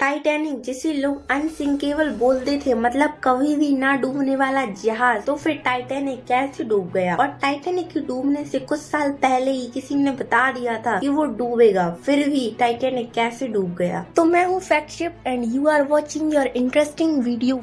Titanic, जिसे लोग unsinkable बोलते थे, मतलब कभी भी ना डूबने वाला जहाज, तो फिर टाइटैनिक कैसे डूब गया? और टाइटैनिक के डूबने से कुछ साल पहले ही किसी ने बता दिया था कि वो डूबेगा, फिर भी टाइटैनिक कैसे डूब गया? तो मैं हूँ Factship and you are watching your interesting video.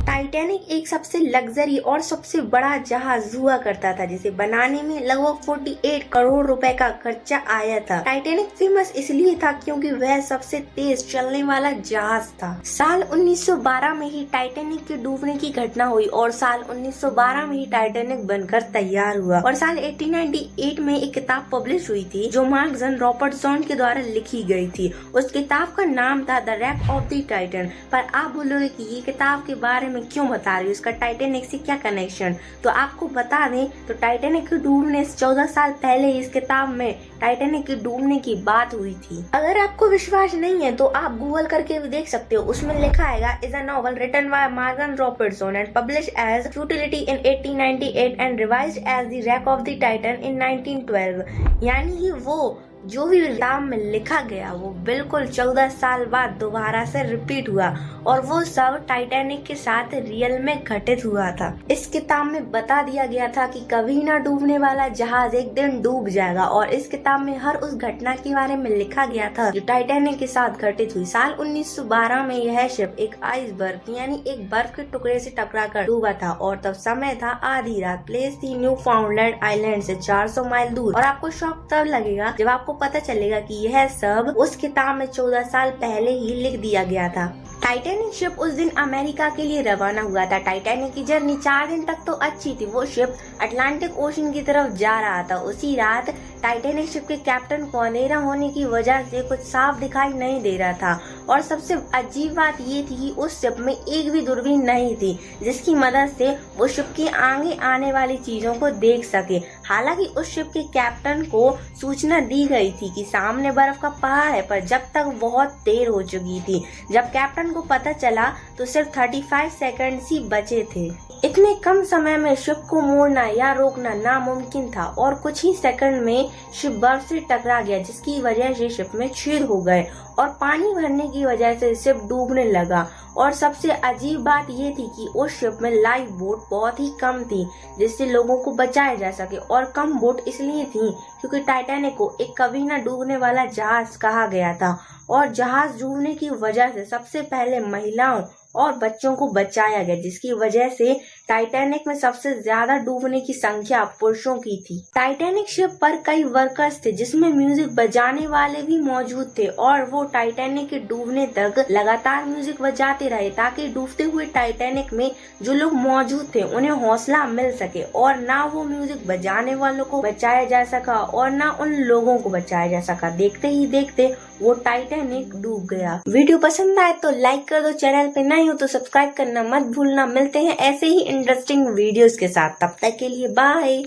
Titanic एक सबसे लग्जरी और सबसे बड़ा जहाज हुआ करता था, जिसे बनाने में लगभग 48 करोड़ रुपए का खर्चा आया था। टाइटैनिक फेमस इसलिए था क्योंकि वह सबसे तेज चलने वाला जहाज था। साल 1912 में ही टाइटैनिक के डूबने की घटना हुई और साल 1912 में ही टाइटैनिक बनकर तैयार हुआ। और साल 1898 में एक किताब पब्लिश हुई थी जो मार्क जन रॉबर्टसन के द्वारा लिखी गई थी। उस किताब का नाम था the Wreck of the Titan. पर आप बोलोगे कि ये किताब के बारे में क्यों बता रही हूँ, इसका टाइटैनिक से क्या कनेक्शन? तो आपको बता दें तो टाइटैनिक के डूबने से 14 साल पहले इस किताब में टाइटैनिक के डूबने की बात हुई थी। अगर आपको विश्वास नहीं है तो आप गूगल करके भी देख सकते हो। उसमें लिखा है is a novel written by Morgan Robertson and publish as Futility in 1898 and revised as the Wreck of the Titan in 1912। यानी कि वो जो भी किताब में लिखा गया वो बिल्कुल 14 साल बाद दोबारा से रिपीट हुआ और वो सब टाइटैनिक के साथ रियल में घटित हुआ था। इस किताब में बता दिया गया था कि कभी ना डूबने वाला जहाज एक दिन डूब जाएगा और इस किताब में हर उस घटना के बारे में लिखा गया था जो टाइटैनिक के साथ घटित हुई। साल 1912 में यह शिप एक आइसबर्ग यानी एक बर्फ के टुकड़े से टकराकर डूबा था और तब समय था आधी रात। प्लेस थी न्यू फाउंडलैंड आइलैंड से 400 माइल दूर। और आपको शौक तब लगेगा जब आपको पता चलेगा कि यह सब उस किताब में 14 साल पहले ही लिख दिया गया था। टाइटैनिक शिप उस दिन अमेरिका के लिए रवाना हुआ था। टाइटैनिक की जर्नी 4 दिन तक तो अच्छी थी। वो शिप अटलांटिक ओशन की तरफ जा रहा था। उसी रात टाइटैनिक शिप के कैप्टन को अंधेरा होने की वजह से कुछ साफ दिखाई नहीं दे रहा था और सबसे अजीब बात ये थी कि उस शिप में एक भी दूरबीन नहीं थी जिसकी मदद से वो शिप की आगे आने वाली चीजों को देख सके। हालांकि उस शिप के कैप्टन को सूचना दी गई थी कि सामने बर्फ का पहाड़ है, पर जब तक बहुत देर हो चुकी थी। जब कैप्टन को पता चला तो सिर्फ 35 सेकंड ही बचे थे। इतने कम समय में शिप को मोड़ना या रोकना नामुमकिन था और कुछ ही सेकंड में शिप बर्फ से टकरा गया, जिसकी वजह से शिप में छेद हो गए और पानी भरने की वजह से शिप डूबने लगा। और सबसे अजीब बात ये थी कि उस शिप में लाइफ बोट बहुत ही कम थी जिससे लोगों को बचाया जा सके। और कम बोट इसलिए थी क्योंकि टाइटैनिक को एक कभी न डूबने वाला जहाज कहा गया था और जहाज डूबने की वजह से सबसे पहले महिलाओं और बच्चों को बचाया गया, जिसकी वजह से टाइटैनिक में सबसे ज्यादा डूबने की संख्या पुरुषों की थी। टाइटैनिक शिप पर कई वर्कर्स थे जिसमें म्यूजिक बजाने वाले भी मौजूद थे और वो टाइटैनिक के डूबने तक लगातार म्यूजिक बजाते रहे ताकि डूबते हुए टाइटैनिक में जो लोग मौजूद थे उन्हें हौसला मिल सके और ना वो म्यूजिक बजाने वालों को बचाया जा सका और ना उन लोगों को बचाया जा सका। देखते ही देखते वो टाइटैनिक डूब गया। वीडियो पसंद आए तो लाइक कर दो, चैनल पे नए हो तो सब्सक्राइब करना मत भूलना। मिलते हैं ऐसे ही इंटरेस्टिंग वीडियोस के साथ, तब तक के लिए बाय।